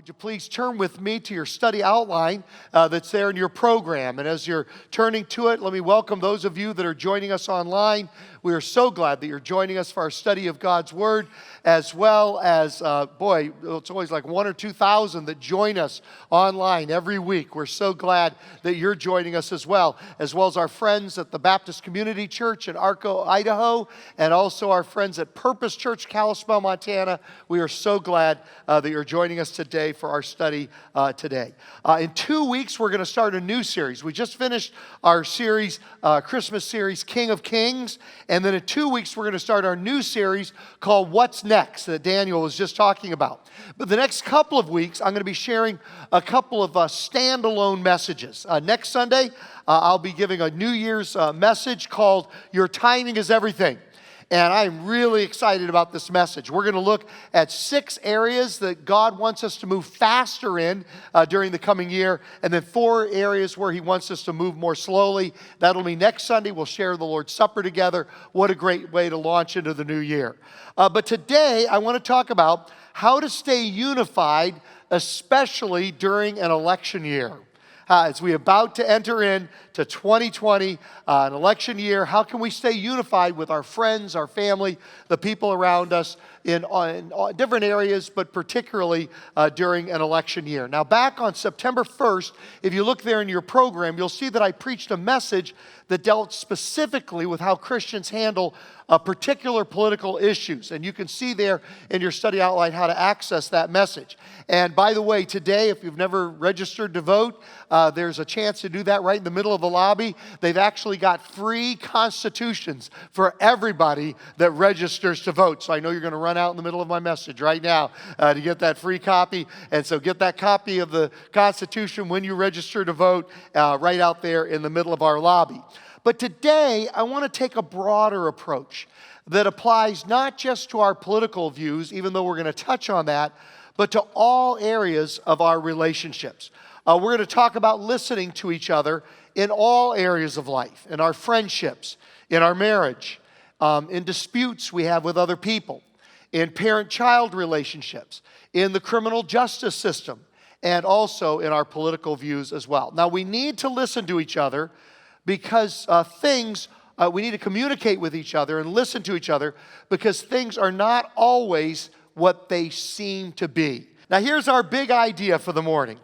Would you please turn with me to your study outline that's there in your program. And as you're turning to it, let me welcome those of you that are joining us online. We are so glad that you're joining us for our study of God's Word, as well as, it's always like 1,000 or 2,000 that join us online every week. We're so glad that you're joining us as well as our friends at the Baptist Community Church in Arco, Idaho, and also our friends at Purpose Church, Kalispell, Montana. We are so glad that you're joining us today for our study today. In 2 weeks, we're going to start a new series. We just finished our series, Christmas series, King of Kings. And then in 2 weeks, we're going to start our new series called What's Next that Daniel was just talking about. But the next couple of weeks, I'm going to be sharing a couple of standalone messages. Next Sunday, I'll be giving a New Year's message called Your Timing is Everything. And I'm really excited about this message. We're going to look at 6 areas that God wants us to move faster in during the coming year, and then 4 areas where He wants us to move more slowly. That'll be next Sunday. We'll share the Lord's Supper together. What a great way to launch into the new year. But today, I want to talk about how to stay unified, especially during an election year. As we're about to enter into 2020, an election year, how can we stay unified with our friends, our family, the people around us in different areas, but particularly during an election year? Now, back on September 1st, if you look there in your program, you'll see that I preached a message that dealt specifically with how Christians handle particular political issues. And you can see there in your study outline how to access that message. And by the way, today, if you've never registered to vote, there's a chance to do that right in the middle of the lobby. They've actually got free constitutions for everybody that registers to vote. So I know you're going to run out in the middle of my message right now to get that free copy. And so get that copy of the Constitution when you register to vote right out there in the middle of our lobby. But today, I want to take a broader approach that applies not just to our political views, even though we're going to touch on that, but to all areas of our relationships. We're going to talk about listening to each other in all areas of life, in our friendships, in our marriage, in disputes we have with other people, in parent-child relationships, in the criminal justice system, and also in our political views as well. Now, we need to listen to each other because we need to communicate with each other and listen to each other because things are not always what they seem to be. Now, here's our big idea for the morning.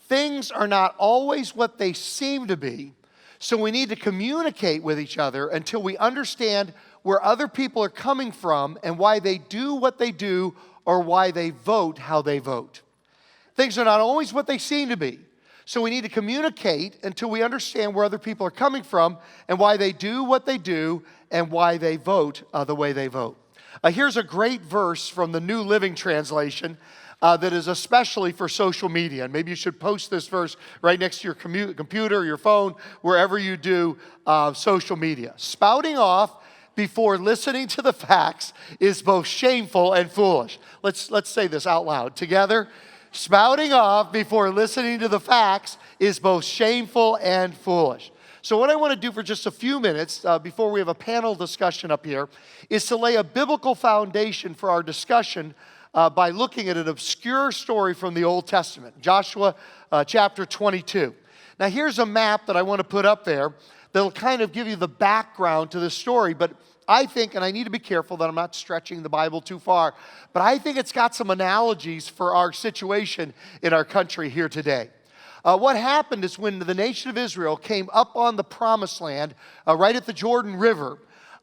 Things are not always what they seem to be, so we need to communicate with each other until we understand where other people are coming from and why they do what they do or why they vote how they vote. Things are not always what they seem to be. So we need to communicate until we understand where other people are coming from and why they do what they do and why they vote the way they vote. Here's a great verse from the New Living Translation that is especially for social media. And maybe you should post this verse right next to your computer, your phone, wherever you do social media. Spouting off before listening to the facts is both shameful and foolish. Let's say this out loud together. Spouting off before listening to the facts is both shameful and foolish. So what I want to do for just a few minutes before we have a panel discussion up here is to lay a biblical foundation for our discussion by looking at an obscure story from the Old Testament, Joshua chapter 22. Now here's a map that I want to put up there that'll kind of give you the background to this story, but I think, and I need to be careful that I'm not stretching the Bible too far, but I think it's got some analogies for our situation in our country here today. What happened is when the nation of Israel came up on the Promised Land, right at the Jordan River,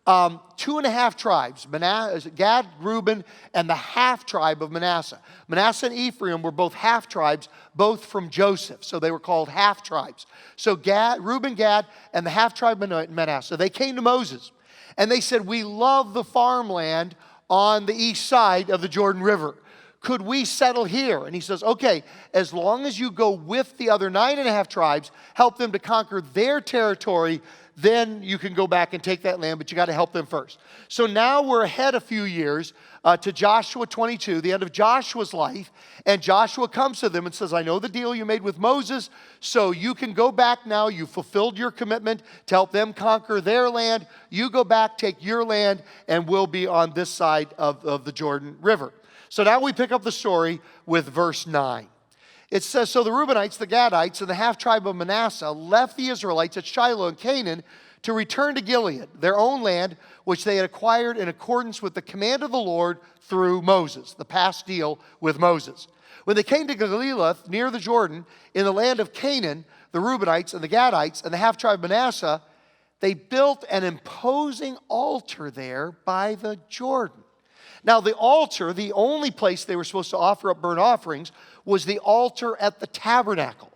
2.5 tribes, Gad, Reuben, and the half tribe of Manasseh. Manasseh and Ephraim were both half tribes, both from Joseph, so they were called half tribes. So Reuben, Gad, and the half tribe of Manasseh, they came to Moses. And they said, we love the farmland on the east side of the Jordan River. Could we settle here? And he says, okay, as long as you go with the other 9.5 tribes, help them to conquer their territory, then you can go back and take that land, but you got to help them first. So now we're ahead a few years to Joshua 22, the end of Joshua's life, and Joshua comes to them and says, I know the deal you made with Moses, so you can go back now. You fulfilled your commitment to help them conquer their land. You go back, take your land, and we'll be on this side of the Jordan River. So now we pick up the story with verse 9. It says, so the Reubenites, the Gadites, and the half-tribe of Manasseh left the Israelites at Shiloh in Canaan to return to Gilead, their own land, which they had acquired in accordance with the command of the Lord through Moses, the past deal with Moses. When they came to Gilead, near the Jordan, in the land of Canaan, the Reubenites and the Gadites and the half-tribe of Manasseh, they built an imposing altar there by the Jordan. Now the altar, the only place they were supposed to offer up burnt offerings, was the altar at the tabernacle.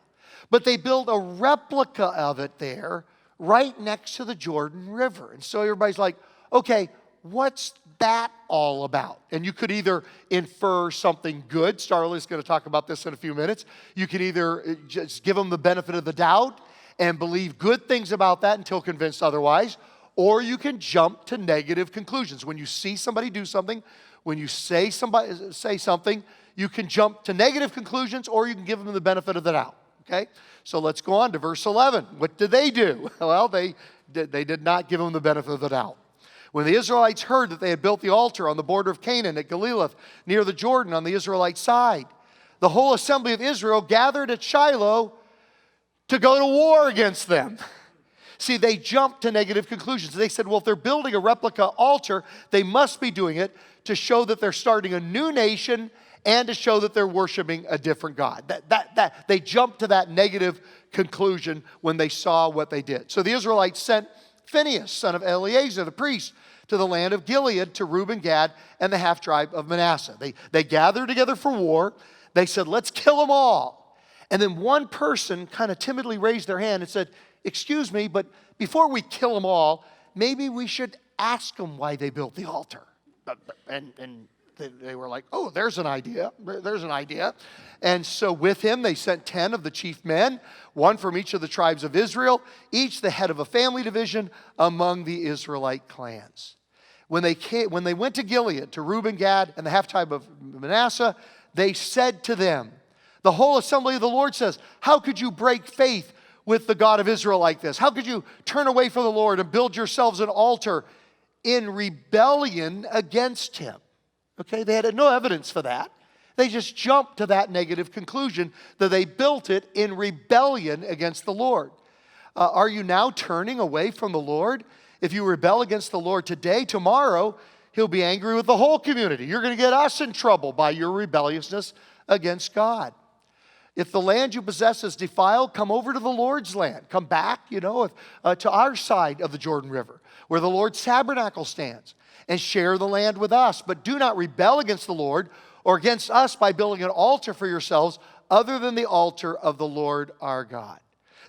But they built a replica of it there, right next to the Jordan River. And so everybody's like, okay, what's that all about? And you could either infer something good. Starla's going to talk about this in a few minutes. You could either just give them the benefit of the doubt and believe good things about that until convinced otherwise, or you can jump to negative conclusions. When you see somebody do something, when you say something, you can jump to negative conclusions, or you can give them the benefit of the doubt. Okay? So let's go on to verse 11. What did they do? Well, they did not give them the benefit of the doubt. When the Israelites heard that they had built the altar on the border of Canaan at Gilead, near the Jordan on the Israelite side, the whole assembly of Israel gathered at Shiloh to go to war against them. See, they jumped to negative conclusions. They said, well, if they're building a replica altar, they must be doing it to show that they're starting a new nation and to show that they're worshiping a different God. They jumped to that negative conclusion when they saw what they did. So the Israelites sent Phinehas, son of Eleazar, the priest, to the land of Gilead, to Reuben, Gad, and the half-tribe of Manasseh. They gathered together for war. They said, let's kill them all. And then one person kind of timidly raised their hand and said, excuse me, but before we kill them all, maybe we should ask them why they built the altar. And they were like, oh, there's an idea. There's an idea. And so with him, they sent 10 of the chief men, one from each of the tribes of Israel, each the head of a family division among the Israelite clans. When they went to Gilead, to Reuben, Gad, and the half-tribe of Manasseh, they said to them, the whole assembly of the Lord says, how could you break faith with the God of Israel like this? How could you turn away from the Lord and build yourselves an altar in rebellion against him? Okay, they had no evidence for that. They just jumped to that negative conclusion that they built it in rebellion against the Lord. Are you now turning away from the Lord? If you rebel against the Lord today, tomorrow, he'll be angry with the whole community. You're going to get us in trouble by your rebelliousness against God. If the land you possess is defiled, come over to the Lord's land. Come back, to our side of the Jordan River, where the Lord's tabernacle stands, and share the land with us. But do not rebel against the Lord or against us by building an altar for yourselves other than the altar of the Lord our God.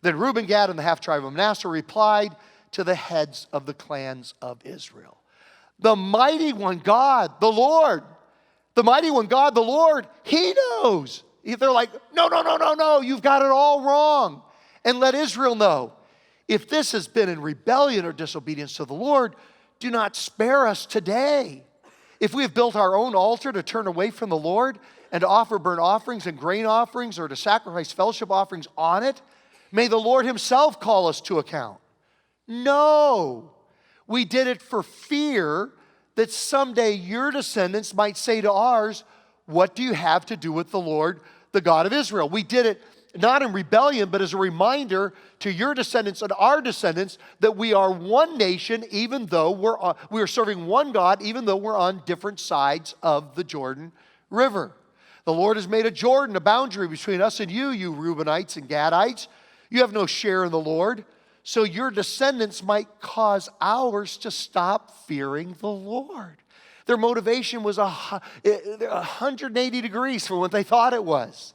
Then Reuben, Gad, and the half-tribe of Manasseh replied to the heads of the clans of Israel, the mighty one God, the Lord, the mighty one God, the Lord, he knows. They're like, no, you've got it all wrong. And let Israel know, if this has been in rebellion or disobedience to the Lord, do not spare us today. If we have built our own altar to turn away from the Lord and to offer burnt offerings and grain offerings or to sacrifice fellowship offerings on it, may the Lord himself call us to account. No, we did it for fear that someday your descendants might say to ours, what do you have to do with the Lord, the God of Israel? We did it not in rebellion, but as a reminder to your descendants and our descendants that we are one nation, even though we are serving one God, even though we're on different sides of the Jordan River. The Lord has made a Jordan, a boundary between us and you Reubenites and Gadites. You have no share in the Lord, so your descendants might cause ours to stop fearing the Lord. Their motivation was 180 degrees from what they thought it was.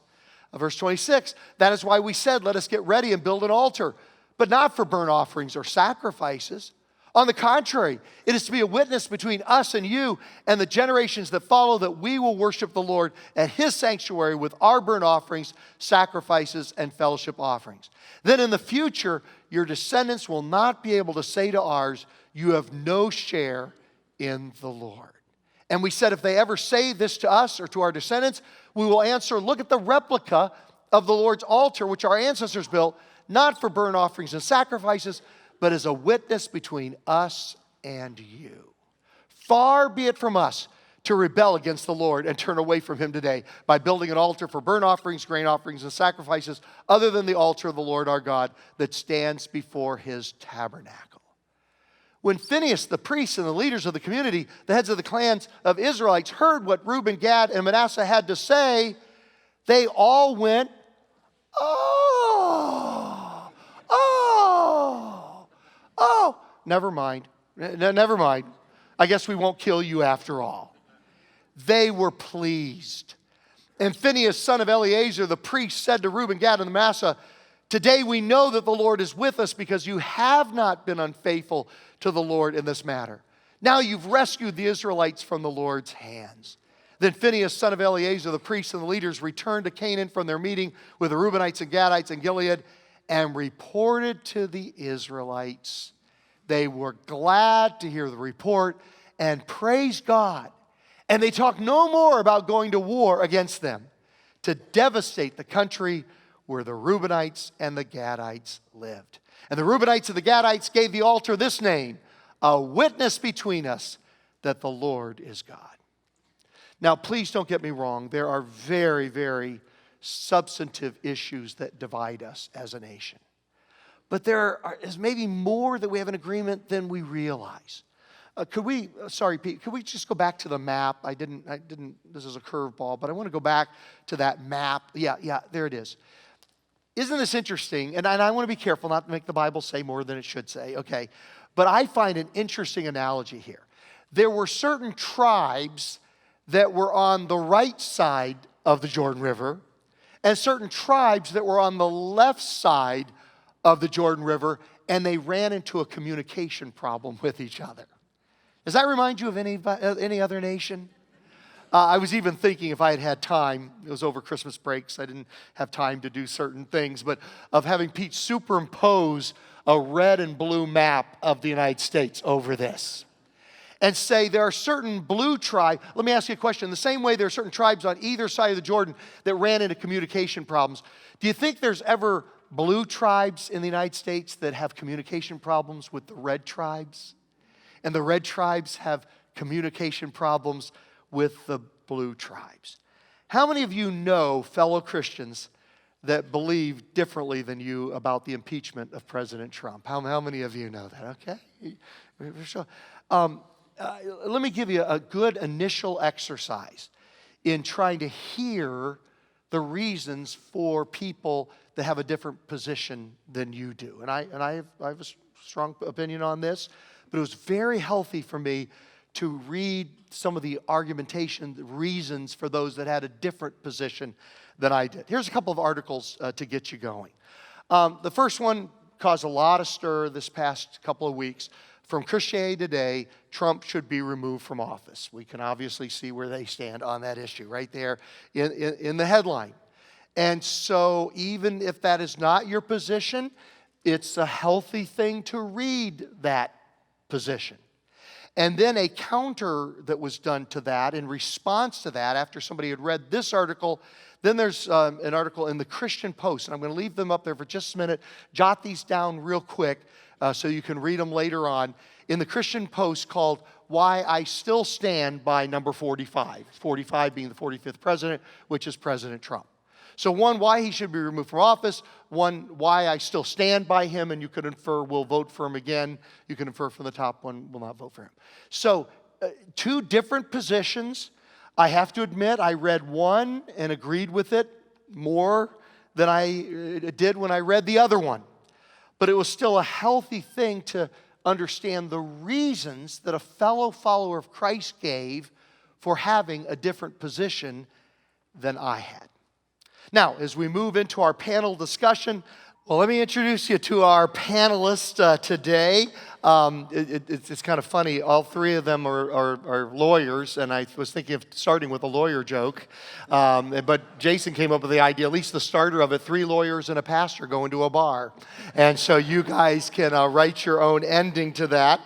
Verse 26, that is why we said, let us get ready and build an altar, but not for burnt offerings or sacrifices. On the contrary, it is to be a witness between us and you and the generations that follow that we will worship the Lord at his sanctuary with our burnt offerings, sacrifices, and fellowship offerings. Then in the future, your descendants will not be able to say to ours, you have no share in the Lord. And we said, if they ever say this to us or to our descendants, we will answer, look at the replica of the Lord's altar, which our ancestors built, not for burnt offerings and sacrifices, but as a witness between us and you. Far be it from us to rebel against the Lord and turn away from him today by building an altar for burnt offerings, grain offerings, and sacrifices other than the altar of the Lord our God that stands before his tabernacle. When Phinehas, the priest, and the leaders of the community, the heads of the clans of Israelites, heard what Reuben, Gad, and Manasseh had to say, they all went, oh, oh, oh. Never mind. Never mind. I guess we won't kill you after all. They were pleased. And Phinehas, son of Eleazar, the priest, said to Reuben, Gad, and Manasseh, today we know that the Lord is with us because you have not been unfaithful to the Lord in this matter. Now you've rescued the Israelites from the Lord's hands. Then Phinehas, son of Eleazar, the priest, and the leaders returned to Canaan from their meeting with the Reubenites and Gadites and Gilead and reported to the Israelites. They were glad to hear the report and praised God. And they talked no more about going to war against them to devastate the country where the Reubenites and the Gadites lived. And the Reubenites and the Gadites gave the altar this name, a witness between us that the Lord is God. Now, please don't get me wrong. There are very, very substantive issues that divide us as a nation. But there is maybe more that we have in agreement than we realize. Sorry, Pete, could we just go back to the map? I didn't, this is a curveball, but I want to go back to that map. Yeah, there it is. Isn't this interesting? And I want to be careful not to make the Bible say more than it should say, okay? But I find an interesting analogy here. There were certain tribes that were on the right side of the Jordan River and certain tribes that were on the left side of the Jordan River, and they ran into a communication problem with each other. Does that remind you of any other nation? I was even thinking if I had had time, it was over Christmas breaks, I didn't have time to do certain things, but of having Pete superimpose a red and blue map of the United States over this. And say there are certain blue tribes. Let me ask you a question. The same way there are certain tribes on either side of the Jordan that ran into communication problems. Do you think there's ever blue tribes in the United States that have communication problems with the red tribes? And the red tribes have communication problems with the blue tribes. How many of you know fellow Christians that believe differently than you about the impeachment of President Trump? How many of you know that? Okay. Let me give you a good initial exercise in trying to hear the reasons for people that have a different position than you do. And I have a strong opinion on this, but it was very healthy for me to read some of the argumentation, the reasons for those that had a different position than I did. Here's a couple of articles to get you going. The first one caused a lot of stir this past couple of weeks. From Christianity Today, Trump should be removed from office. We can obviously see where they stand on that issue right there in the headline. And so even if that is not your position, it's a healthy thing to read that position. And then a counter that was done to that in response to that, after somebody had read this article, then there's an article in the Christian Post, and I'm going to leave them up there for just a minute. Jot these down real quick so you can read them later on. In the Christian Post called Why I Still Stand by number 45. 45 being the 45th president, which is President Trump. So one, why he should be removed from office. One, why I still stand by him, and you could infer we'll vote for him again. You can infer from the top one, we'll not vote for him. So two different positions. I have to admit, I read one and agreed with it more than I did when I read the other one. But it was still a healthy thing to understand the reasons that a fellow follower of Christ gave for having a different position than I had. Now, as we move into our panel discussion, well, let me introduce you to our panelists today. It's kind of funny. All three of them are lawyers, and I was thinking of starting with a lawyer joke. But Jason came up with the idea, at least the starter of it, 3 lawyers and a pastor going to a bar. And so you guys can write your own ending to that.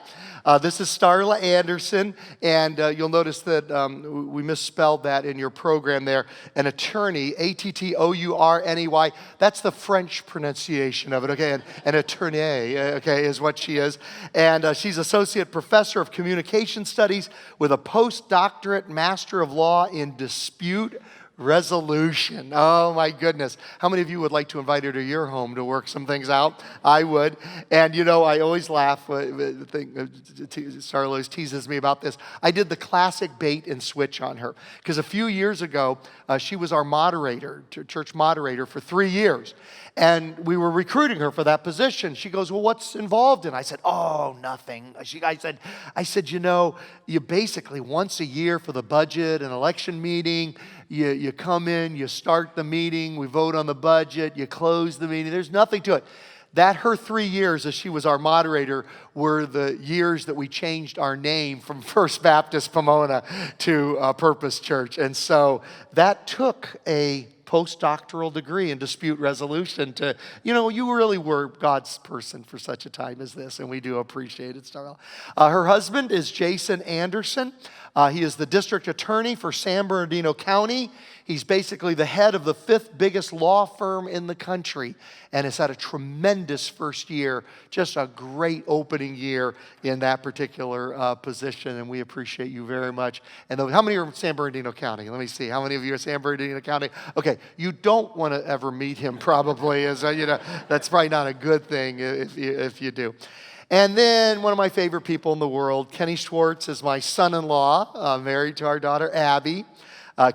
This is Starla Anderson, and you'll notice that we misspelled that in your program there. An attorney, Attourney. That's the French pronunciation of it, okay? An attorney, okay, is what she is. And she's Associate Professor of Communication Studies with a postdoctorate Master of Law in Dispute Resolution. Oh my goodness. How many of you would like to invite her to your home to work some things out? I would. And you know, I always laugh. Starla teases me about this. I did the classic bait and switch on her because a few years ago, she was our moderator, church moderator for 3 years. And we were recruiting her for that position. She goes, well, what's involved in it? I said, oh, nothing. I said, you know, you basically once a year for the budget and election meeting, you come in, you start the meeting, we vote on the budget, you close the meeting. There's nothing to it. That her 3 years as she was our moderator were the years that we changed our name from First Baptist Pomona to Purpose Church. And so that took a postdoctoral degree in dispute resolution to, you know, you really were God's person for such a time as this, and we do appreciate it, Starla. Her husband is Jason Anderson. He is the district attorney for San Bernardino County. He's basically the head of the 5th biggest law firm in the country and has had a tremendous first year, just a great opening year in that particular position, and we appreciate you very much. And how many are in San Bernardino County? Let me see. How many of you are San Bernardino County? Okay, you don't want to ever meet him probably. You know, that's probably not a good thing if you do. And then one of my favorite people in the world, Kenny Schwartz, is my son-in-law, married to our daughter, Abby.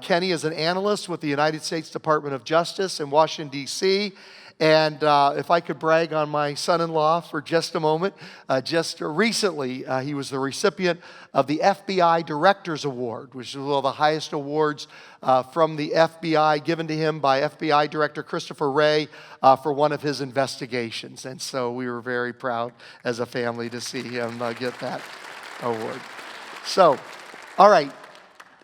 Kenny is an analyst with the United States Department of Justice in Washington, D.C., and if I could brag on my son-in-law for just a moment, just recently he was the recipient of the FBI Director's Award, which is one of the highest awards from the FBI given to him by FBI Director Christopher Wray for one of his investigations. And so we were very proud as a family to see him get that award. So, all right.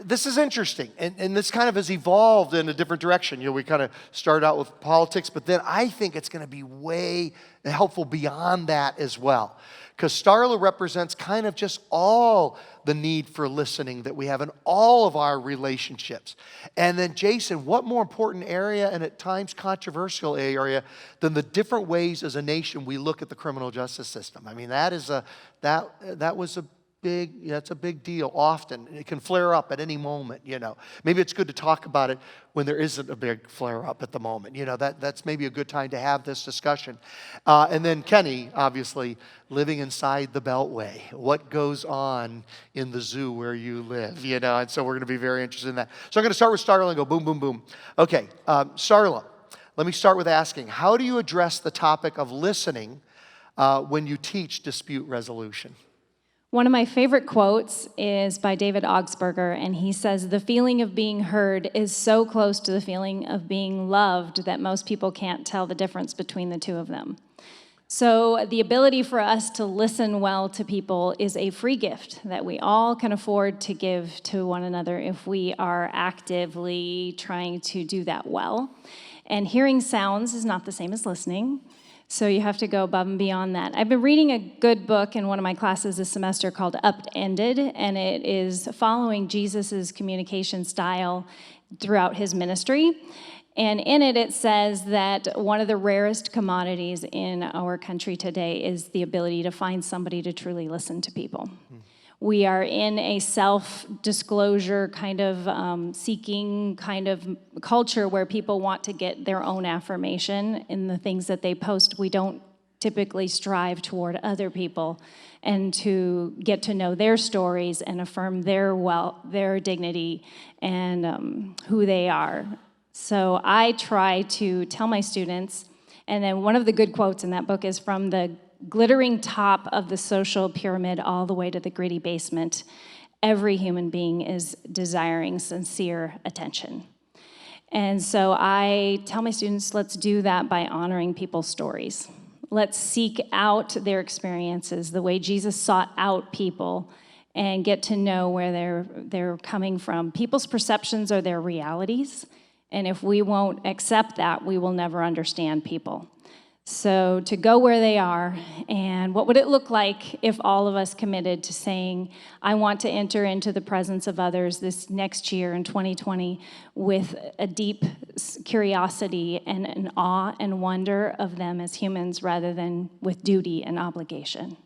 This is interesting, and this kind of has evolved in a different direction. You know, we kind of started out with politics, but then I think it's going to be way helpful beyond that as well. Because Starla represents kind of just all the need for listening that we have in all of our relationships. And then Jason, what more important area, and at times controversial area, than the different ways as a nation we look at the criminal justice system? I mean, that's a big deal often. It can flare up at any moment, you know. Maybe it's good to talk about it when there isn't a big flare up at the moment. You know, that's maybe a good time to have this discussion. And then Kenny, obviously, living inside the Beltway. What goes on in the zoo where you live, you know? And so we're going to be very interested in that. So I'm going to start with Starla and go boom, boom, boom. Okay, Starla, let me start with asking, how do you address the topic of listening when you teach dispute resolution? One of my favorite quotes is by David Augsburger, and he says, "The feeling of being heard is so close to the feeling of being loved that most people can't tell the difference between the two of them." So the ability for us to listen well to people is a free gift that we all can afford to give to one another if we are actively trying to do that well. And hearing sounds is not the same as listening. So you have to go above and beyond that. I've been reading a good book in one of my classes this semester called Upended, and it is following Jesus's communication style throughout his ministry. And in it, it says that one of the rarest commodities in our country today is the ability to find somebody to truly listen to people. We are in a self-disclosure kind of seeking kind of culture where people want to get their own affirmation in the things that they post. We don't typically strive toward other people and to get to know their stories and affirm their dignity and who they are. So I try to tell my students, and then one of the good quotes in that book is from the glittering top of the social pyramid all the way to the gritty basement. Every human being is desiring sincere attention. And so I tell my students, let's do that by honoring people's stories. Let's seek out their experiences the way Jesus sought out people and get to know where they're coming from. People's perceptions are their realities, and if we won't accept that, we will never understand people. So to go where they are, and what would it look like if all of us committed to saying, I want to enter into the presence of others this next year in 2020 with a deep curiosity and an awe and wonder of them as humans rather than with duty and obligation.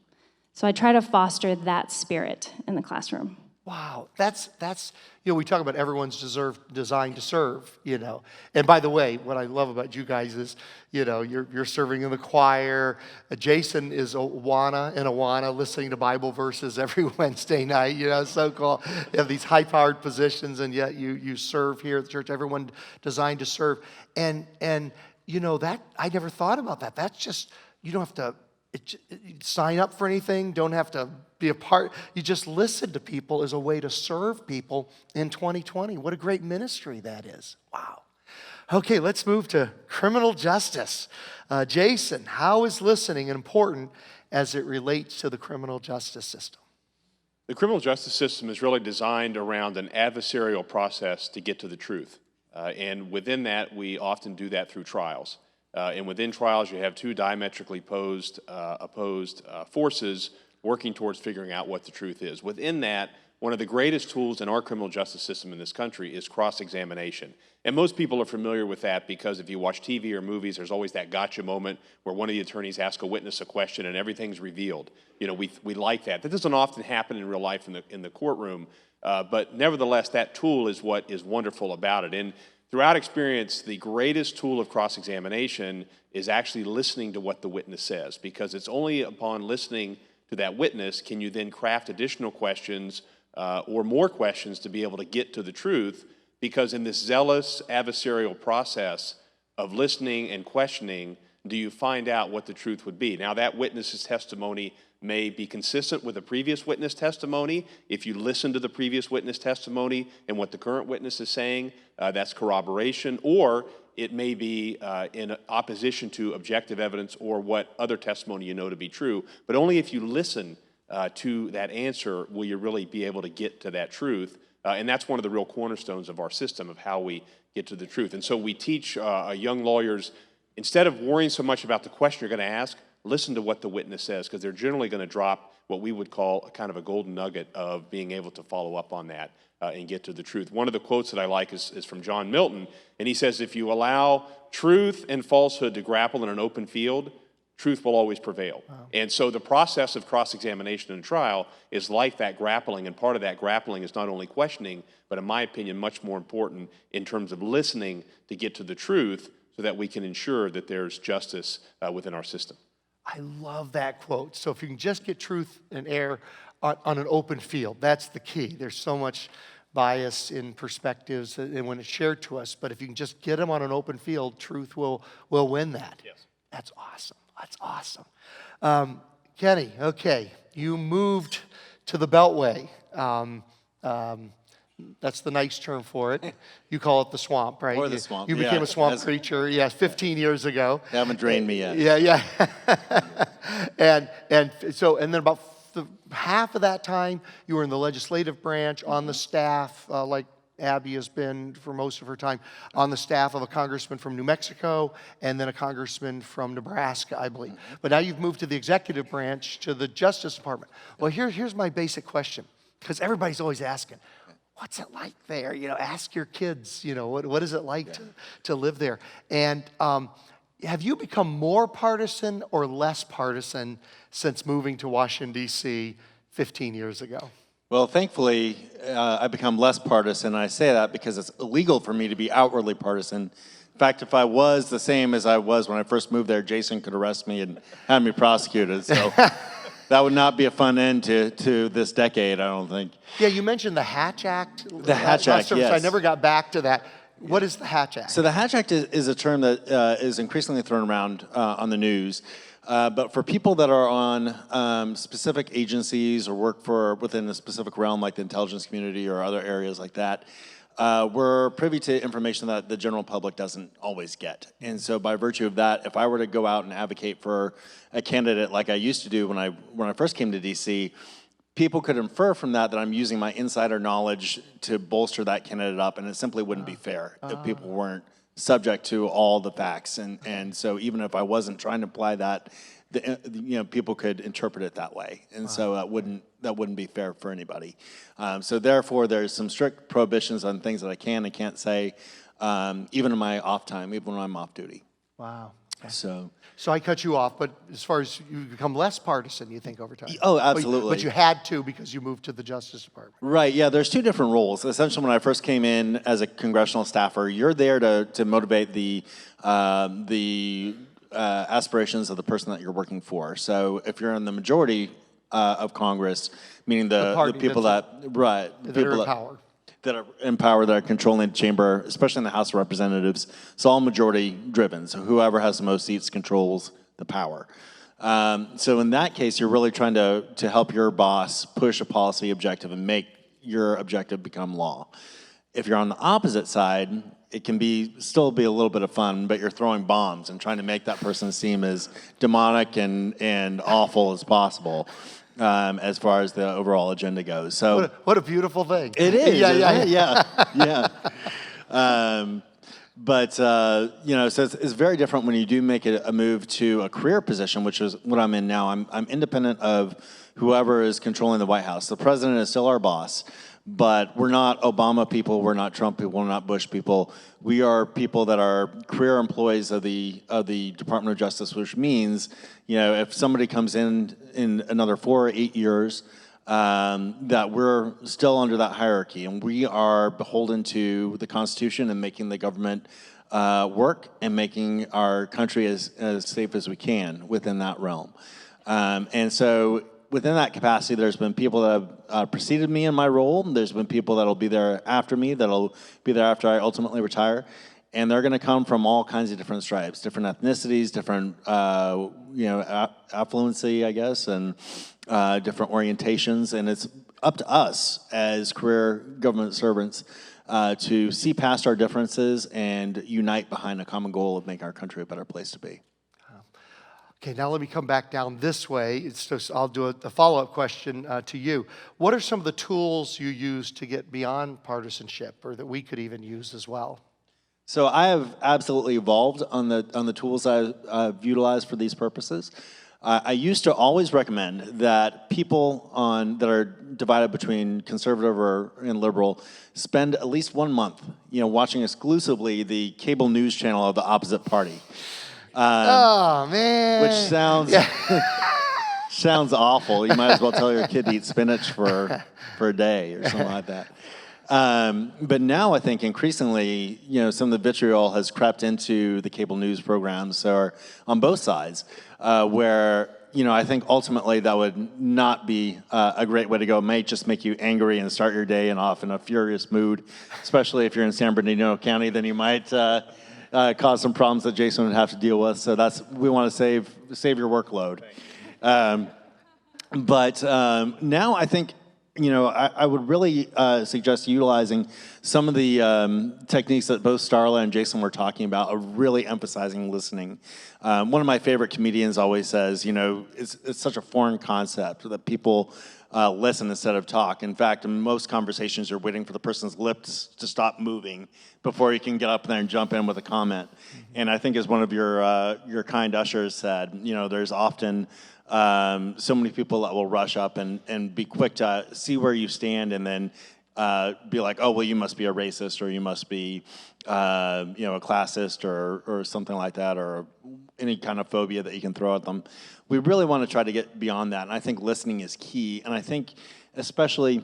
So I try to foster that spirit in the classroom. Wow, that's we talk about everyone's designed to serve, And by the way, what I love about you guys is, you're serving in the choir. Jason is Awana listening to Bible verses every Wednesday night. So cool. You have these high-powered positions, and yet you serve here at the church. Everyone designed to serve, and that I never thought about that. That's just you don't have to. Sign up for anything, don't have to be a part. You just listen to people as a way to serve people in 2020. What a great ministry that is. Wow. Okay, let's move to criminal justice. Jason, how is listening important as it relates to the criminal justice system? The criminal justice system is really designed around an adversarial process to get to the truth. And within that, we often do that through trials. And within trials, you have two diametrically opposed forces working towards figuring out what the truth is. Within that, one of the greatest tools in our criminal justice system in this country is cross-examination. And most people are familiar with that because if you watch TV or movies, there's always that gotcha moment where one of the attorneys asks a witness a question and everything's revealed. We like that. That doesn't often happen in real life in the courtroom, but nevertheless, that tool is what is wonderful about it. And throughout experience, the greatest tool of cross-examination is actually listening to what the witness says, because it's only upon listening to that witness can you then craft additional questions or more questions to be able to get to the truth, because in this zealous adversarial process of listening and questioning, do you find out what the truth would be? Now, that witness's testimony may be consistent with a previous witness testimony. If you listen to the previous witness testimony and what the current witness is saying, that's corroboration, or it may be in opposition to objective evidence or what other testimony you know to be true. But only if you listen to that answer will you really be able to get to that truth. And that's one of the real cornerstones of our system of how we get to the truth. And so we teach young lawyers, instead of worrying so much about the question you're going to ask, listen to what the witness says, because they're generally going to drop what we would call kind of a golden nugget of being able to follow up on that and get to the truth. One of the quotes that I like is from John Milton, and he says, if you allow truth and falsehood to grapple in an open field, truth will always prevail. Wow. And so the process of cross-examination in trial is like that grappling, and part of that grappling is not only questioning, but in my opinion, much more important in terms of listening to get to the truth so that we can ensure that there's justice within our system. I love that quote. So if you can just get truth and error on an open field, that's the key. There's so much bias in perspectives and when it's shared to us, but if you can just get them on an open field, truth will win that. Yes. That's awesome. That's awesome. Kenny, okay, you moved to the Beltway. That's the nice term for it. You call it the swamp, right? Or the swamp. You became a swamp preacher, 15 years ago. They haven't drained me yet. Yeah. and then about half of that time, you were in the legislative branch, on the staff, like Abby has been for most of her time, on the staff of a congressman from New Mexico and then a congressman from Nebraska, I believe. But now you've moved to the executive branch, to the Justice Department. Well, here's my basic question, because everybody's always asking, what's it like there? Ask your kids, what is it like to live there? And have you become more partisan or less partisan since moving to Washington, D.C. 15 years ago? Well, thankfully, I've become less partisan. And I say that because it's illegal for me to be outwardly partisan. In fact, if I was the same as I was when I first moved there, Jason could arrest me and have me prosecuted. So that would not be a fun end to this decade, I don't think. Yeah, you mentioned the Hatch Act. The Hatch Act, yes. I never got back to that. What is the Hatch Act? So the Hatch Act is a term that is increasingly thrown around on the news. But for people that are on specific agencies or work within a specific realm, like the intelligence community or other areas like that, we're privy to information that the general public doesn't always get. And so by virtue of that, if I were to go out and advocate for a candidate like I used to do when I first came to DC, people could infer from that I'm using my insider knowledge to bolster that candidate up, and it simply wouldn't be fair if people weren't subject to all the facts. And so even if I wasn't trying to apply that, people could interpret it that way. And so that wouldn't be fair for anybody. So therefore, there's some strict prohibitions on things that I can and can't say, even in my off time, even when I'm off duty. Wow. Okay. So I cut you off, but as far as you become less partisan, you think, over time? Oh, absolutely. But you had to because you moved to the Justice Department. Right, yeah, there's two different roles. Essentially, when I first came in as a congressional staffer, you're there to motivate the aspirations of the person that you're working for. So if you're in the majority of Congress, meaning the people that are in power. That are in power, that are controlling the chamber, especially in the House of Representatives, it's all majority driven. So whoever has the most seats controls the power. So in that case, you're really trying to help your boss push a policy objective and make your objective become law. If you're on the opposite side, it can still be a little bit of fun, but you're throwing bombs and trying to make that person seem as demonic and awful as possible. As far as the overall agenda goes. So what a beautiful thing. It is. Yeah. But so it's very different when you do make a move to a career position, which is what I'm in now. I'm independent of whoever is controlling the White House. The president is still our boss, but we're not Obama people, we're not Trump people, we're not Bush people. We are people that are career employees of the Department of Justice, which means, if somebody comes in another 4 or 8 years, that we're still under that hierarchy, and we are beholden to the Constitution and making the government work and making our country as safe as we can within that realm. And so within that capacity, there's been people that have preceded me in my role. There's been people that'll be there after me, that'll be there after I ultimately retire. And they're going to come from all kinds of different stripes, different ethnicities, different, affluency, I guess, and different orientations. And it's up to us as career government servants to see past our differences and unite behind a common goal of making our country a better place to be. Okay, now let me come back down this way. I'll do a follow-up question to you. What are some of the tools you use to get beyond partisanship, or that we could even use as well? So I have absolutely evolved on the tools I've utilized for these purposes. I used to always recommend that people that are divided between conservative and liberal spend at least 1 month, watching exclusively the cable news channel of the opposite party. Oh man! Which sounds sounds awful. You might as well tell your kid to eat spinach for a day or something like that. But now I think increasingly, some of the vitriol has crept into the cable news programs, or on both sides, where I think ultimately that would not be a great way to go. It may just make you angry and start your day and off in a furious mood, especially if you're in San Bernardino County. Then you might cause some problems that Jason would have to deal with. So we want to save your workload. But now I think, I would really suggest utilizing some of the techniques that both Starla and Jason were talking about, of really emphasizing listening. One of my favorite comedians always says, it's such a foreign concept that people listen instead of talk. In fact, in most conversations, you're waiting for the person's lips to stop moving before you can get up there and jump in with a comment. And I think, as one of your kind ushers said, there's often so many people that will rush up and be quick to see where you stand, and then be like, oh, well, you must be a racist, or you must be a classist, or something like that, or any kind of phobia that you can throw at them. We really want to try to get beyond that, and I think listening is key. And I think especially,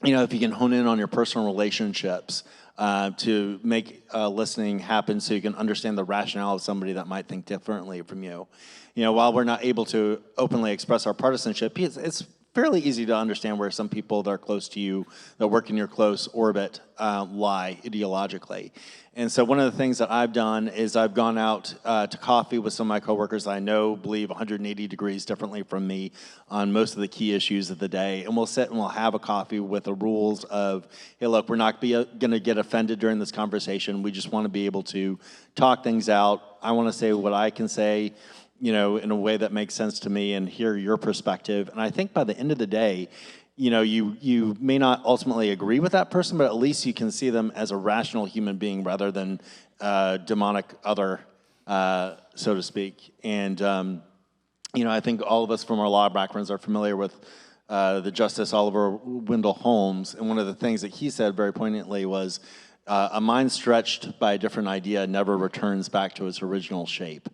if you can hone in on your personal relationships to make listening happen, so you can understand the rationale of somebody that might think differently from you. While we're not able to openly express our partisanship, it's fairly easy to understand where some people that are close to you, that work in your close orbit, lie ideologically. And so one of the things that I've done is I've gone out to coffee with some of my coworkers I know believe 180 degrees differently from me on most of the key issues of the day. And we'll sit and we'll have a coffee with the rules of, hey, look, we're not going to get offended during this conversation. We just want to be able to talk things out. I want to say what I can say, in a way that makes sense to me, and hear your perspective. And I think by the end of the day, you may not ultimately agree with that person, but at least you can see them as a rational human being rather than demonic other, so to speak. And, I think all of us from our law backgrounds are familiar with the Justice Oliver Wendell Holmes. And one of the things that he said very poignantly was, a mind stretched by a different idea never returns back to its original shape.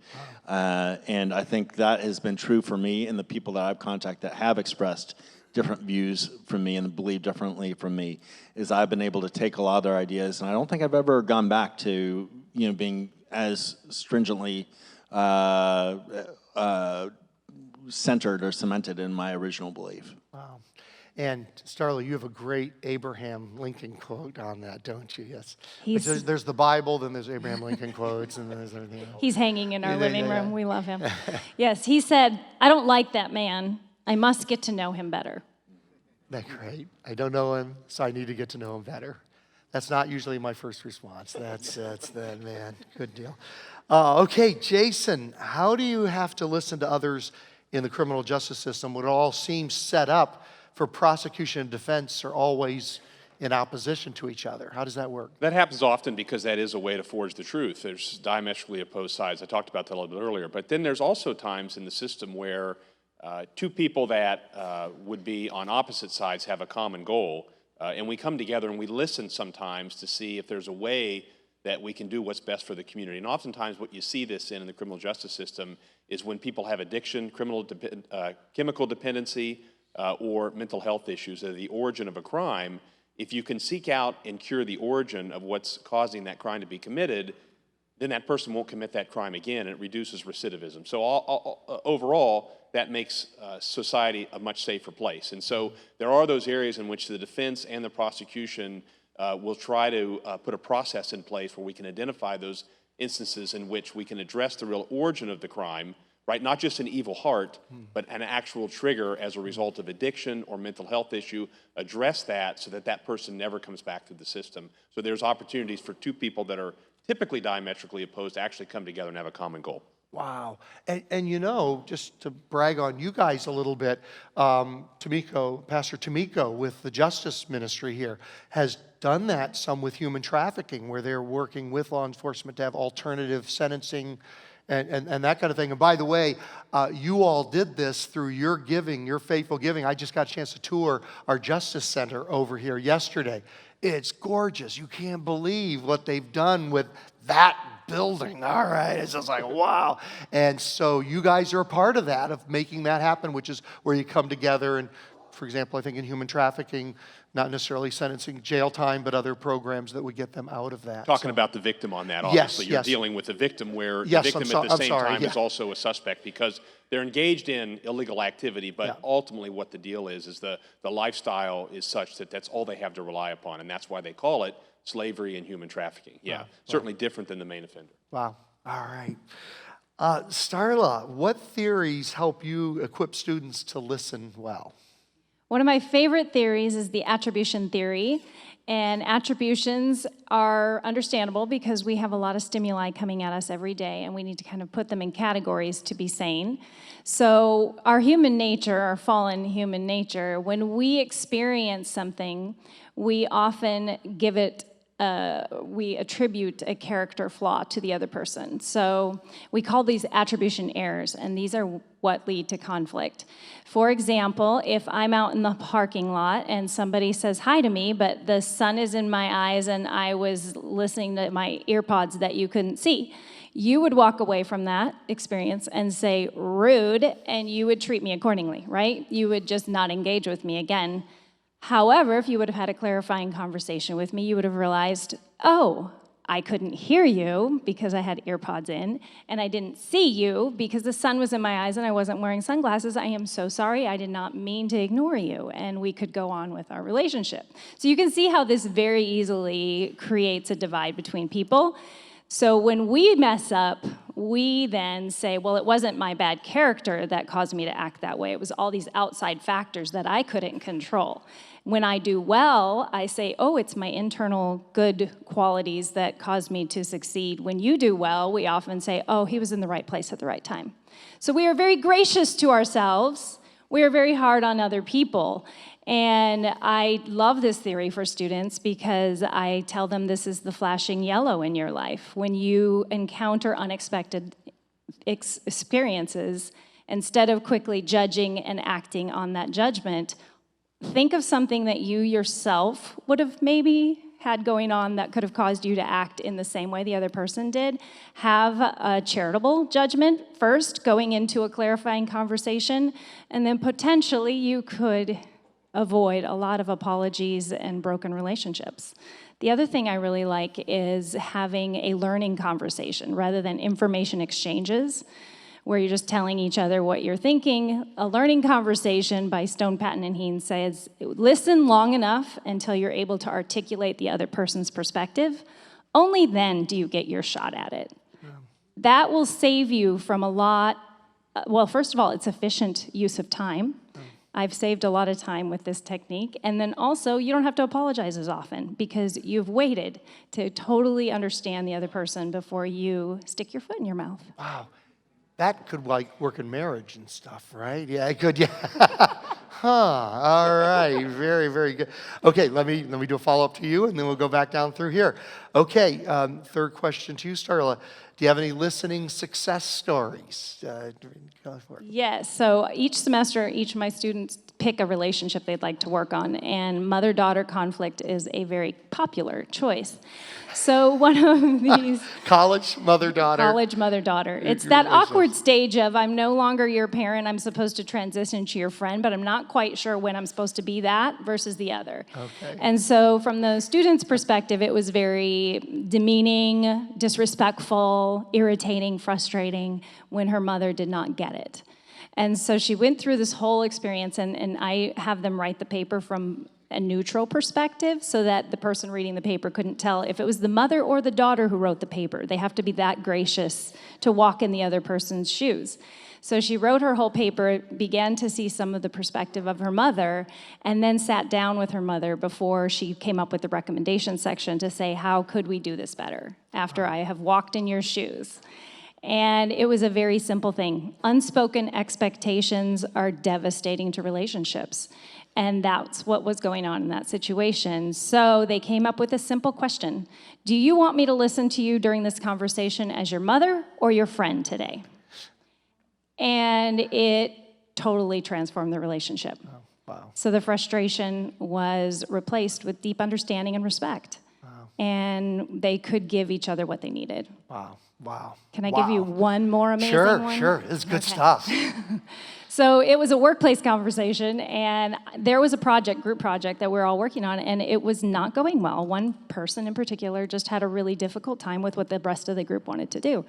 And I think that has been true for me and the people that I've contacted that have expressed different views from me and believe differently from me, is I've been able to take a lot of their ideas, and I don't think I've ever gone back to being as stringently centered or cemented in my original belief. Wow. And Starla, you have a great Abraham Lincoln quote on that, don't you? Yes. There's the Bible, then there's Abraham Lincoln quotes, and then there's everything else. He's hanging in our living room. We love him. Yes, he said, "I don't like that man. I must get to know him better." That's great. I don't know him, so I need to get to know him better. That's not usually my first response. That's that, man. Good deal. Okay, Jason, how do you have to listen to others in the criminal justice system when it all seems set up for prosecution and defense are always in opposition to each other? How does that work? That happens often because that is a way to forge the truth. There's diametrically opposed sides. I talked about that a little bit earlier. But then there's also times in the system where two people that would be on opposite sides have a common goal. And we come together and we listen sometimes to see if there's a way that we can do what's best for the community. And oftentimes what you see this in the criminal justice system is when people have addiction, chemical dependency, or mental health issues that are the origin of a crime. If you can seek out and cure the origin of what's causing that crime to be committed, then that person won't commit that crime again, and it reduces recidivism. So overall, that makes society a much safer place. And so there are those areas in which the defense and the prosecution will try to put a process in place where we can identify those instances in which we can address the real origin of the crime, right? Not just an evil heart, but an actual trigger as a result of addiction or mental health issue. Address that so that that person never comes back through the system. So there's opportunities for two people that are typically diametrically opposed to actually come together and have a common goal. Wow. And just to brag on you guys a little bit, Pastor Tomiko with the Justice Ministry here has done that some with human trafficking, where they're working with law enforcement to have alternative sentencing and that kind of thing. And by the way, you all did this through your giving, your faithful giving. I just got a chance to tour our Justice Center over here yesterday. It's gorgeous. You can't believe what they've done with that building. All right. It's just like, wow. And so you guys are a part of that, of making that happen, which is where you come together. And for example, I think in human trafficking, not necessarily sentencing jail time, but other programs that would get them out of that. Talking about the victim on that, obviously. You're dealing with the victim where the victim at the same time is also a suspect because they're engaged in illegal activity, but ultimately what the deal is the lifestyle is such that that's all they have to rely upon, and that's why they call it slavery and human trafficking. Certainly different than the main offender. Wow. All right. Starla, what theories help you equip students to listen well? One of my favorite theories is the attribution theory. And attributions are understandable because we have a lot of stimuli coming at us every day, and we need to kind of put them in categories to be sane. So our human nature, our fallen human nature, when we experience something, we often give it we attribute a character flaw to the other person. So we call these attribution errors, and these are what lead to conflict. For example, if I'm out in the parking lot and somebody says hi to me, but the sun is in my eyes and I was listening to my earpods that you couldn't see, you would walk away from that experience and say, rude, and you would treat me accordingly, right? You would just not engage with me again. However, if you would have had a clarifying conversation with me, you would have realized, oh, I couldn't hear you because I had earpods in, and I didn't see you because the sun was in my eyes and I wasn't wearing sunglasses. I am so sorry. I did not mean to ignore you, and we could go on with our relationship. So you can see how this very easily creates a divide between people. So when we mess up, we then say, well, it wasn't my bad character that caused me to act that way. It was all these outside factors that I couldn't control. When I do well, I say, oh, it's my internal good qualities that caused me to succeed. When you do well, we often say, oh, he was in the right place at the right time. So we are very gracious to ourselves. We are very hard on other people. And I love this theory for students because I tell them this is the flashing yellow in your life. When you encounter unexpected experiences, instead of quickly judging and acting on that judgment, think of something that you yourself would have maybe had going on that could have caused you to act in the same way the other person did. Have a charitable judgment first, going into a clarifying conversation, and then potentially you could avoid a lot of apologies and broken relationships. The other thing I really like is having a learning conversation rather than information exchanges, where you're just telling each other what you're thinking. A learning conversation by Stone, Patton, and Heen says, listen long enough until you're able to articulate the other person's perspective. Only then do you get your shot at it. Yeah. That will save you from a lot. Well, first of all, it's efficient use of time. I've saved a lot of time with this technique. And then also, you don't have to apologize as often because you've waited to totally understand the other person before you stick your foot in your mouth. Wow. That could like work in marriage and stuff, right? Yeah, it could. Yeah. Huh. All right. Very, very good. Okay, let me do a follow-up to you, and then we'll go back down through here. Okay, third question to you, Starla. Do you have any listening success stories? Go for it. Yes. So each semester, each of my students pick a relationship they'd like to work on, and mother-daughter conflict is a very popular choice. So one of these... College mother-daughter. College mother-daughter. It's that awkward stage of, I'm no longer your parent, I'm supposed to transition to your friend, but I'm not quite sure when I'm supposed to be that versus the other. Okay. And so from the student's perspective, it was very demeaning, disrespectful, irritating, frustrating when her mother did not get it. And so she went through this whole experience, and I have them write the paper from a neutral perspective so that the person reading the paper couldn't tell if it was the mother or the daughter who wrote the paper. They have to be that gracious to walk in the other person's shoes. So she wrote her whole paper, began to see some of the perspective of her mother, and then sat down with her mother before she came up with the recommendation section to say, how could we do this better after I have walked in your shoes? And it was a very simple thing. Unspoken expectations are devastating to relationships. And that's what was going on in that situation. So they came up with a simple question. Do you want me to listen to you during this conversation as your mother or your friend today? And it totally transformed the relationship. Oh, wow. So the frustration was replaced with deep understanding and respect. Wow. And they could give each other what they needed. Wow. Wow. Can I give you one more amazing one? Sure. This is good stuff. So it was a workplace conversation, and there was a group project that we were all working on, and it was not going well. One person in particular just had a really difficult time with what the rest of the group wanted to do.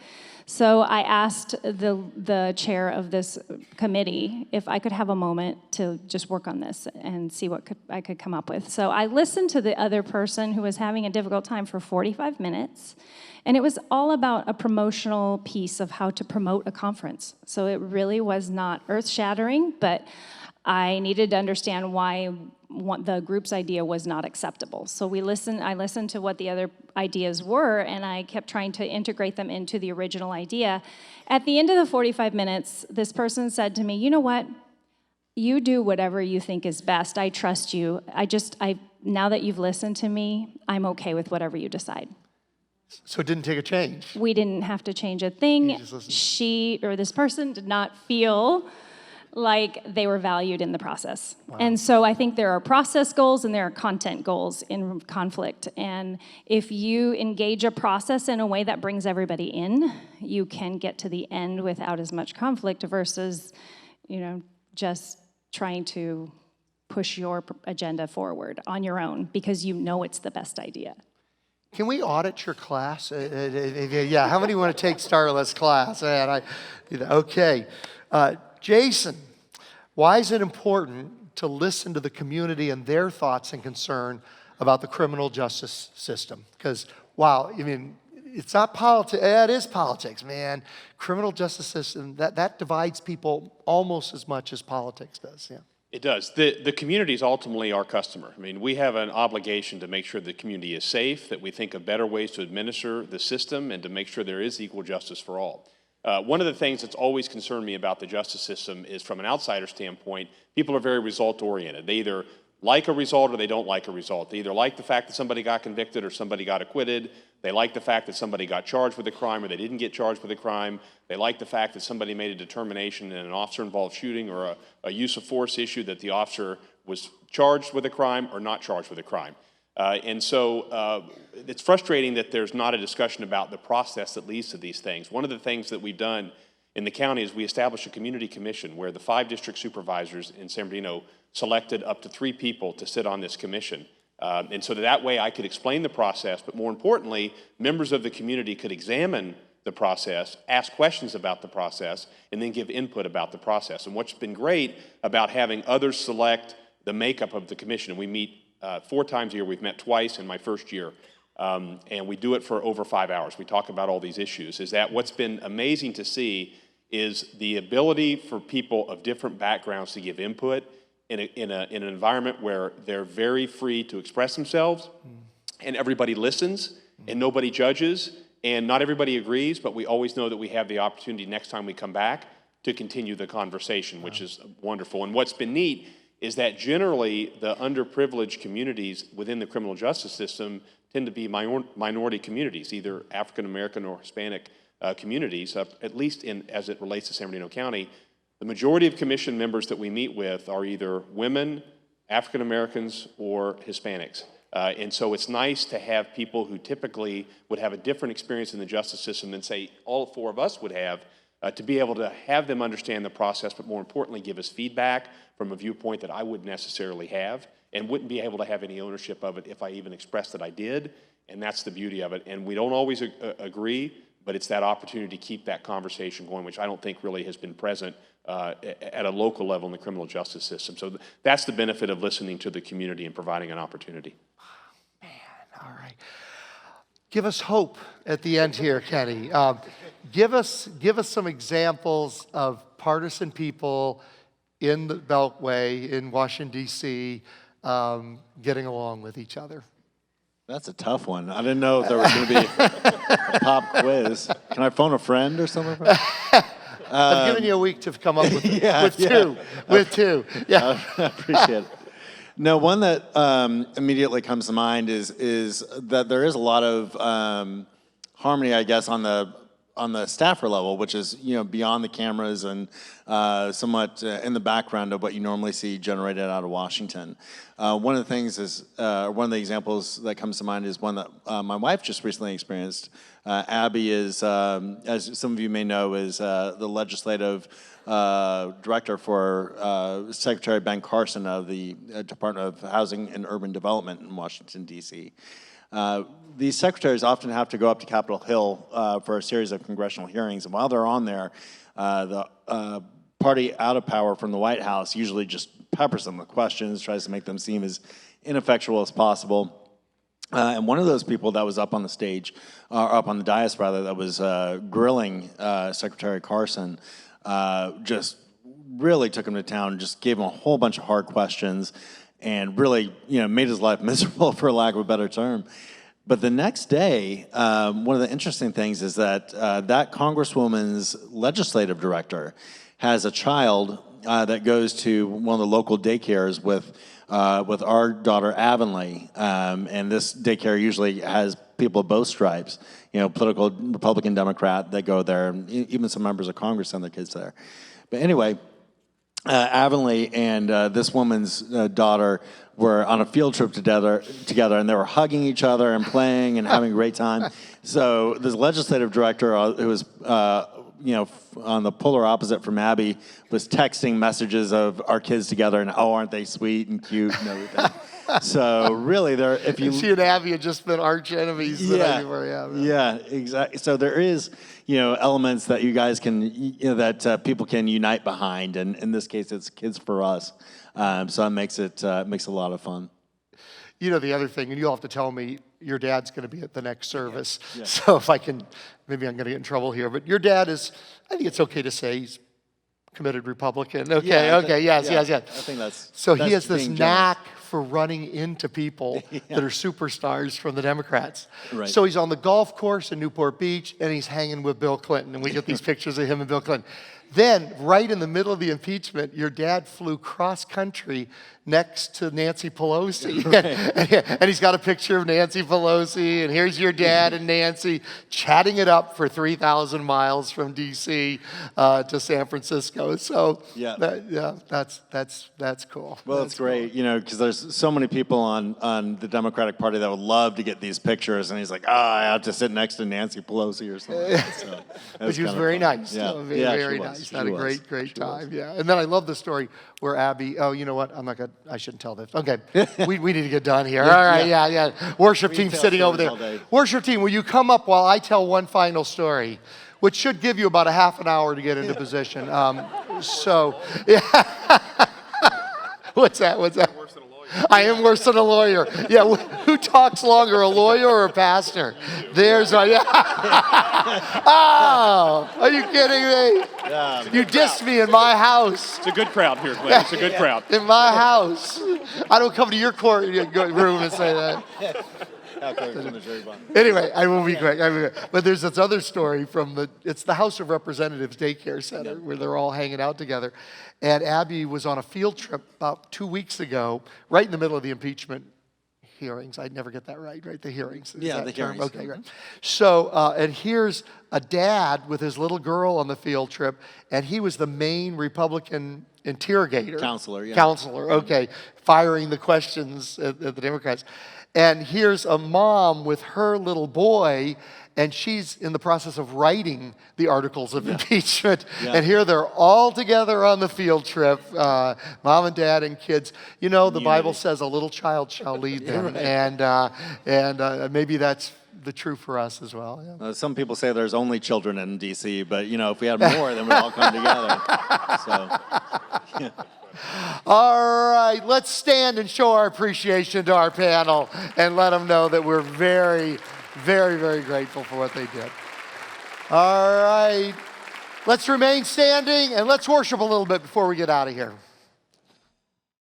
So I asked the chair of this committee if I could have a moment to just work on this and see what I could come up with. So I listened to the other person who was having a difficult time for 45 minutes, and it was all about a promotional piece of how to promote a conference. So it really was not earth-shattering, but I needed to understand why the group's idea was not acceptable. So I listened to what the other ideas were, and I kept trying to integrate them into the original idea. At the end of the 45 minutes, this person said to me, you know what? You do whatever you think is best. I trust you. Now that you've listened to me, I'm okay with whatever you decide. So it didn't take a change. We didn't have to change a thing. This person did not feel like they were valued in the process. Wow. And so I think there are process goals and there are content goals in conflict. And if you engage a process in a way that brings everybody in, you can get to the end without as much conflict versus, just trying to push your agenda forward on your own because you know it's the best idea. Can we audit your class? Yeah, how many want to take Starla's class? Okay. Jason, why is it important to listen to the community and their thoughts and concern about the criminal justice system? Because, it's not politics. It is politics, man. Criminal justice system, that divides people almost as much as politics does, yeah. It does. The community is ultimately our customer. We have an obligation to make sure the community is safe, that we think of better ways to administer the system, and to make sure there is equal justice for all. One of the things that's always concerned me about the justice system is, from an outsider standpoint, people are very result-oriented. They either like a result or they don't like a result. They either like the fact that somebody got convicted or somebody got acquitted. They like the fact that somebody got charged with a crime or they didn't get charged with a crime. They like the fact that somebody made a determination in an officer-involved shooting or a use of force issue that the officer was charged with a crime or not charged with a crime. And so it's frustrating that there's not a discussion about the process that leads to these things. One of the things that we've done in the county is we established a community commission where the 5 district supervisors in San Bernardino selected up to 3 people to sit on this commission. And so that way I could explain the process, but more importantly, members of the community could examine the process, ask questions about the process, and then give input about the process. And what's been great about having others select the makeup of the commission, and we meet 4 times a year. We've met twice in my first year, and we do it for over 5 hours. We talk about all these issues. Is that what's been amazing to see is the ability for people of different backgrounds to give input in an environment where they're very free to express themselves, and everybody listens, and nobody judges, and not everybody agrees, but we always know that we have the opportunity next time we come back to continue the conversation, which is wonderful. And what's been neat is that generally the underprivileged communities within the criminal justice system tend to be minority communities, either African American or Hispanic communities, at least as it relates to San Bernardino County. The majority of commission members that we meet with are either women, African Americans, or Hispanics. And so it's nice to have people who typically would have a different experience in the justice system than, say, all 4 of us would have, to be able to have them understand the process, but more importantly, give us feedback from a viewpoint that I wouldn't necessarily have and wouldn't be able to have any ownership of it if I even expressed that I did. And that's the beauty of it. And we don't always agree, but it's that opportunity to keep that conversation going, which I don't think really has been present at a local level in the criminal justice system. So that's the benefit of listening to the community and providing an opportunity. Man, all right. Give us hope at the end here, Kenny. Give us some examples of partisan people in the Beltway, in Washington, D.C., getting along with each other. That's a tough one. I didn't know if there was going to be a pop quiz. Can I phone a friend or something? I've given you a week to come up with, with two. Yeah, I appreciate it. No, one that immediately comes to mind is that there is a lot of harmony, I guess, on the staffer level, which is beyond the cameras and somewhat in the background of what you normally see generated out of Washington. One of the things is one of the examples that comes to mind is one that my wife just recently experienced. Abby is, as some of you may know, is the legislative director for Secretary Ben Carson of the Department of Housing and Urban Development in Washington, D.C. These secretaries often have to go up to Capitol Hill for a series of congressional hearings, and while they're on there, the party out of power from the White House usually just peppers them with questions, tries to make them seem as ineffectual as possible. And one of those people that was up on the stage, or up on the dais rather, that was grilling Secretary Carson, just really took him to town, just gave him a whole bunch of hard questions, and really, made his life miserable, for lack of a better term. But the next day, one of the interesting things is that that Congresswoman's legislative director has a child that goes to one of the local daycares with our daughter Avonlea, and this daycare usually has people of both stripes, political Republican, Democrat, that go there, and even some members of Congress send their kids there. But anyway, Avonlea and this woman's daughter were on a field trip together, and they were hugging each other and playing and having a great time. So this legislative director, who was on the polar opposite from Abby, was texting messages of our kids together and, oh, aren't they sweet and cute and everything. So really, if you... She and Abby had just been arch enemies. Yeah, exactly. So there is, elements that you guys can, that people can unite behind, and in this case, it's Kids for Us. So it makes a lot of fun. The other thing, and you'll have to tell me, your dad's going to be at the next service. Yeah. So if I can, maybe I'm going to get in trouble here, but your dad is, I think it's okay to say he's committed Republican. Okay, yes. I think that's So he has this knack for running into people that are superstars from the Democrats. Right. So he's on the golf course in Newport Beach, and he's hanging with Bill Clinton, and we get these pictures of him and Bill Clinton. Then, right in the middle of the impeachment, your dad flew cross-country next to Nancy Pelosi. And he's got a picture of Nancy Pelosi, and here's your dad and Nancy chatting it up for 3,000 miles from D.C. To San Francisco. So, that's cool. Well, it's great, you know, because there's so many people on the Democratic Party that would love to get these pictures, and he's like, I have to sit next to Nancy Pelosi or something. So, but she was very nice. Yeah, Very nice. Had a great time. Yeah. And then I love the story where Abby, you know what? I shouldn't tell this. Okay. we need to get done here. All right. Yeah. Worship team sitting over there. Worship team, will you come up while I tell one final story, which should give you about a half an hour to get into position. What's that? I am worse than a lawyer. Yeah, who talks longer, a lawyer or a pastor? There's a, Oh, are you kidding me? Yeah, you dissed me in my house. It's a good crowd here, Glenn. It's a good crowd. In my house. I don't come to your room and say that. Anyway, I will be quick. But there's this other story from it's the House of Representatives Daycare Center where they're all hanging out together. And Abby was on a field trip about 2 weeks ago, right in the middle of the impeachment hearings. I'd never get that right? The hearings. The hearings. Okay, right. So, and here's a dad with his little girl on the field trip, and he was the main Republican interrogator. Counselor, okay, firing the questions at the Democrats. And here's a mom with her little boy, and she's in the process of writing the articles of impeachment. And here they're all together on the field trip, mom and dad and kids. You know, the Bible says a little child shall lead them, and maybe that's the truth for us as well. Yeah. Some people say there's only children in D.C., but, you know, if we had more, then we'd all come together. So, All right, let's stand and show our appreciation to our panel and let them know that we're very, very, very grateful for what they did. All right, let's remain standing and let's worship a little bit before we get out of here.